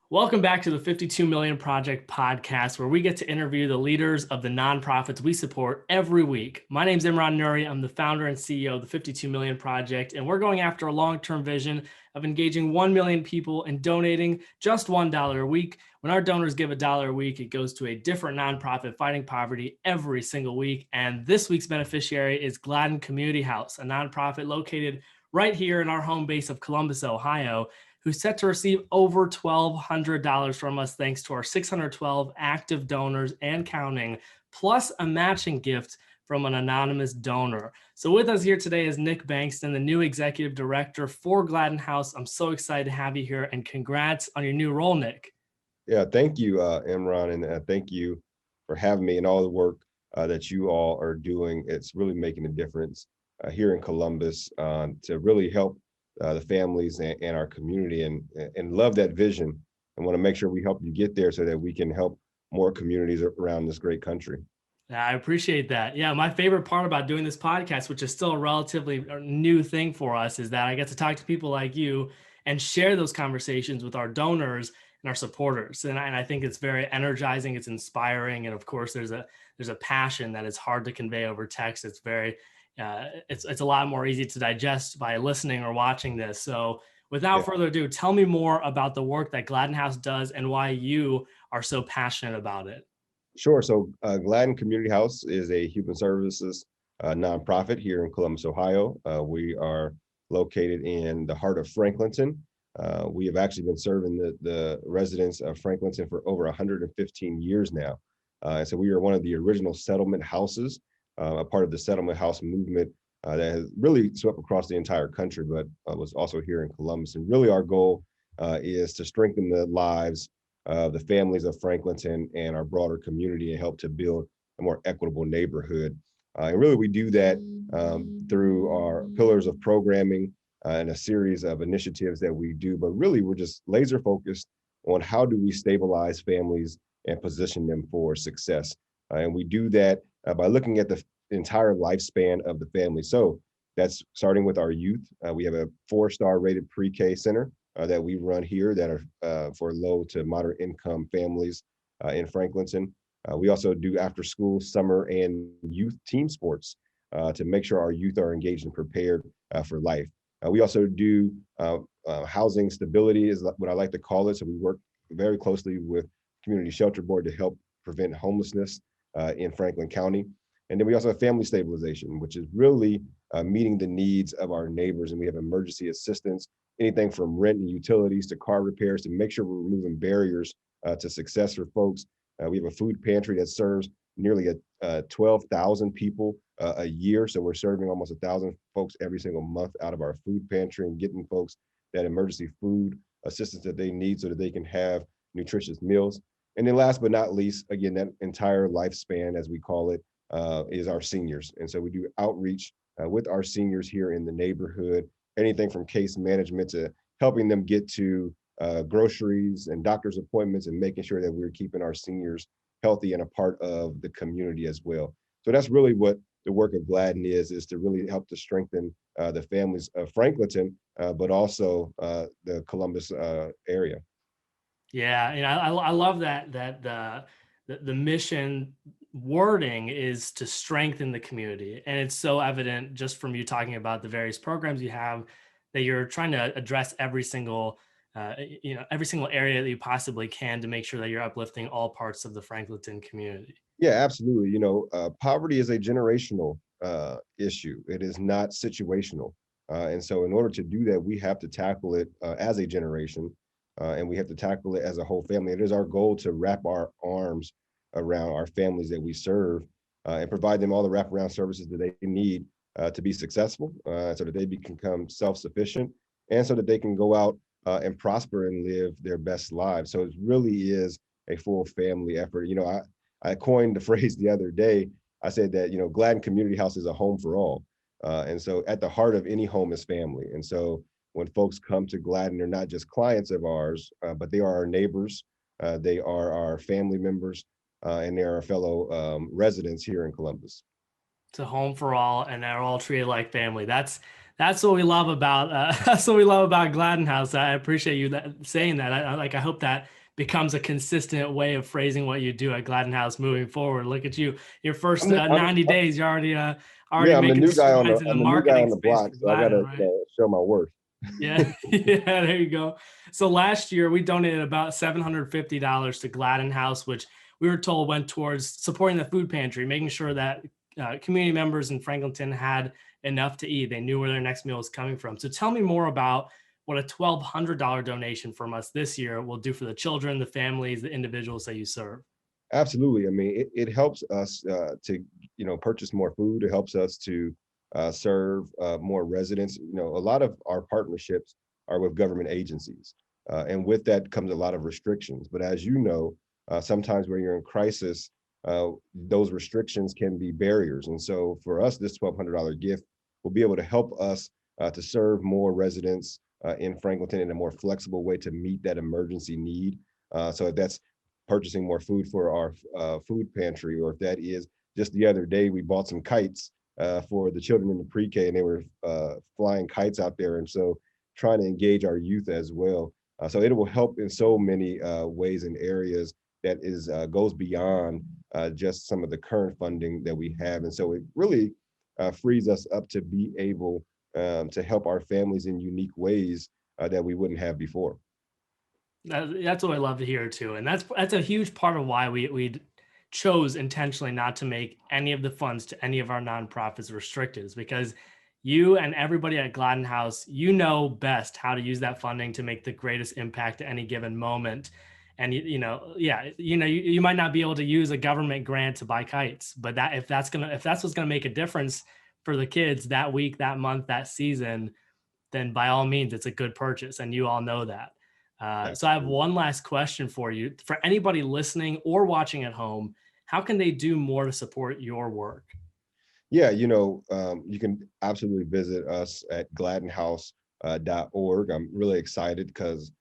Welcome back to the 52 Million Project podcast, where we get to interview the leaders of the nonprofits we support every week. My name is Imran Nuri. I'm the founder and CEO of the 52 Million Project, and we're going after a long-term vision of engaging 1 million people and donating just $1 a week. When our donors give $1 a week, it goes to a different nonprofit fighting poverty every single week. And this week's beneficiary is Gladden House, a nonprofit located right here in our home base of Columbus, Ohio, who's set to receive over $1,200 from us thanks to our 612 active donors and counting, plus a matching gift from an anonymous donor. So with us here today is Nick Bankston, the new executive director for Gladden House. I'm so excited to have you here, and congrats on your new role, Nick. Yeah, thank you, Imran, and thank you for having me and all the work that you all are doing. It's really making a difference here in Columbus to really help the families and our community, and love that vision, and want to make sure we help you get there so that we can help more communities around this great country. I appreciate that. Yeah, my favorite part about doing this podcast, which is still a relatively new thing for us, is that I get to talk to people like you and share those conversations with our donors and our supporters. And I think it's very energizing, it's inspiring, and of course, there's a passion that is hard to convey over text. It's very it's a lot more easy to digest by listening or watching this. So, without Yeah. further ado, tell me more about the work that Gladden House does and why you are so passionate about it. Sure. So Gladden Community House is a human services nonprofit here in Columbus, Ohio. We are located in the heart of Franklinton. We have actually been serving the residents of Franklinton for over 115 years now. So we are one of the original settlement houses, a part of the settlement house movement that has really swept across the entire country, but was also here in Columbus. And really our goal is to strengthen the lives the families of Franklinton and our broader community, and help to build a more equitable neighborhood. And really, we do that through our pillars of programming and a series of initiatives that we do. But really, we're just laser focused on how do we stabilize families and position them for success. And we do that by looking at the entire lifespan of the family. So that's starting with our youth. We have a 4-star rated pre-K center that we run here that are for low to moderate income families in Franklinton. We also do after school, summer, and youth team sports to make sure our youth are engaged and prepared for life. We also do housing stability is what I like to call it. So we work very closely with Community Shelter Board to help prevent homelessness in Franklin County. And then we also have family stabilization, which is really meeting the needs of our neighbors. And we have emergency assistance, anything from rent and utilities to car repairs, to make sure we're removing barriers to success for folks. We have a food pantry that serves nearly 12,000 people a year. So we're serving almost 1,000 folks every single month out of our food pantry, and getting folks that emergency food assistance that they need so that they can have nutritious meals. And then last but not least, again, that entire lifespan, as we call it, is our seniors. And so we do outreach with our seniors here in the neighborhood, anything from case management to helping them get to groceries and doctor's appointments, and making sure that we're keeping our seniors healthy and a part of the community as well. So that's really what the work of Gladden is to really help to strengthen the families of Franklinton, but also the Columbus area. Yeah, and I love that the mission wording is to strengthen the community, and it's so evident just from you talking about the various programs you have that you're trying to address every single area that you possibly can to make sure that you're uplifting all parts of the Franklinton community. Yeah, absolutely. Poverty is a generational issue. It is not situational. And so in order to do that, we have to tackle it as a generation, and we have to tackle it as a whole family. It is our goal to wrap our arms around our families that we serve, and provide them all the wraparound services that they need to be successful, so that they become self-sufficient, and so that they can go out and prosper and live their best lives. So it really is a full family effort. I coined the phrase the other day. I said that, Gladden Community House is a home for all. And so at the heart of any home is family. And so when folks come to Gladden, they're not just clients of ours, but they are our neighbors, they are our family members, and they're our fellow residents here in Columbus. It's a home for all, and they're all treated like family. That's what we love about that's what we love about Gladden House. I appreciate you saying that. I hope that becomes a consistent way of phrasing what you do at Gladden House moving forward. Look at you, your first I'm the, 90 days, you're already yeah, I'm the making new guy strides in the I'm the new guy marketing on the space block, for so I gotta, Gladden, right? show my worth. Yeah, yeah, there you go. So last year we donated about $750 to Gladden House, which we were told went towards supporting the food pantry, making sure that community members in Franklinton had enough to eat. They knew where their next meal was coming from. So tell me more about what a $1,200 donation from us this year will do for the children, the families, the individuals that you serve. Absolutely. I mean, it helps us to, purchase more food. It helps us to serve more residents. A lot of our partnerships are with government agencies. And with that comes a lot of restrictions. But as you know, sometimes when you're in crisis, those restrictions can be barriers. And so for us, this $1,200 gift will be able to help us to serve more residents in Franklinton in a more flexible way to meet that emergency need. So if that's purchasing more food for our food pantry, or if that is just the other day, we bought some kites for the children in the pre-K, and they were flying kites out there. And so trying to engage our youth as well. So it will help in so many ways and areas that is goes beyond just some of the current funding that we have. And so it really frees us up to be able to help our families in unique ways that we wouldn't have before. That's what I love to hear too, and that's a huge part of why we chose intentionally not to make any of the funds to any of our nonprofits restricted, is because you and everybody at Gladden House, you know best how to use that funding to make the greatest impact at any given moment. And yeah, you might not be able to use a government grant to buy kites, but that if that's what's gonna make a difference for the kids that week, that month, that season, then by all means, it's a good purchase, and you all know that. So I have Absolutely. one last question for you. For anybody listening or watching at home, how can they do more to support your work? Yeah, you can absolutely visit us at gladdenhouse.org. I'm really excited because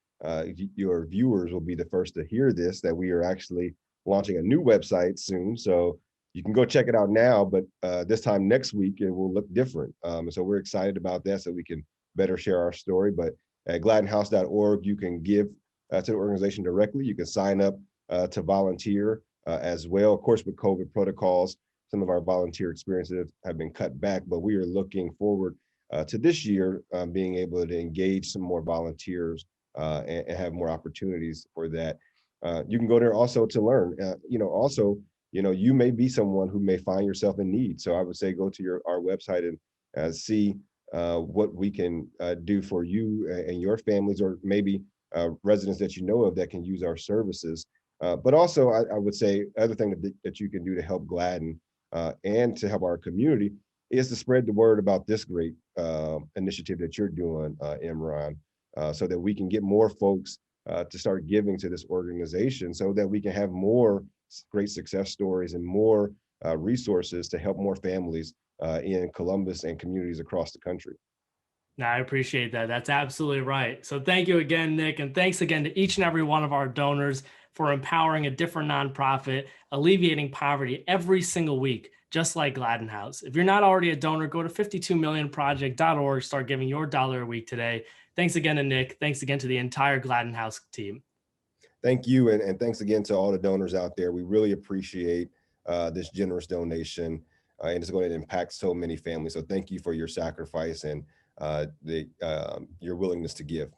your viewers will be the first to hear this, that we are actually launching a new website soon. So you can go check it out now, but this time next week, it will look different. So we're excited about that so we can better share our story. But at gladdenhouse.org, you can give to the organization directly. You can sign up to volunteer as well. Of course, with COVID protocols, some of our volunteer experiences have been cut back, but we are looking forward to this year being able to engage some more volunteers and have more opportunities for that. You can go there also to learn. You may be someone who may find yourself in need. So I would say go to our website and see what we can do for you and your families, or maybe residents that you know of that can use our services. But also, I would say other thing that you can do to help Gladden and to help our community is to spread the word about this great initiative that you're doing, Imran, so that we can get more folks to start giving to this organization, so that we can have more great success stories and more resources to help more families in Columbus and communities across the country. No, I appreciate that. That's absolutely right. So thank you again, Nick, and thanks again to each and every one of our donors for empowering a different nonprofit, alleviating poverty every single week, just like Gladden House. If you're not already a donor, go to 52millionproject.org, start giving your dollar a week today. Thanks again to Nick. Thanks again to the entire Gladden House team. Thank you, and thanks again to all the donors out there. We really appreciate this generous donation, and it's going to impact so many families. So thank you for your sacrifice and your willingness to give.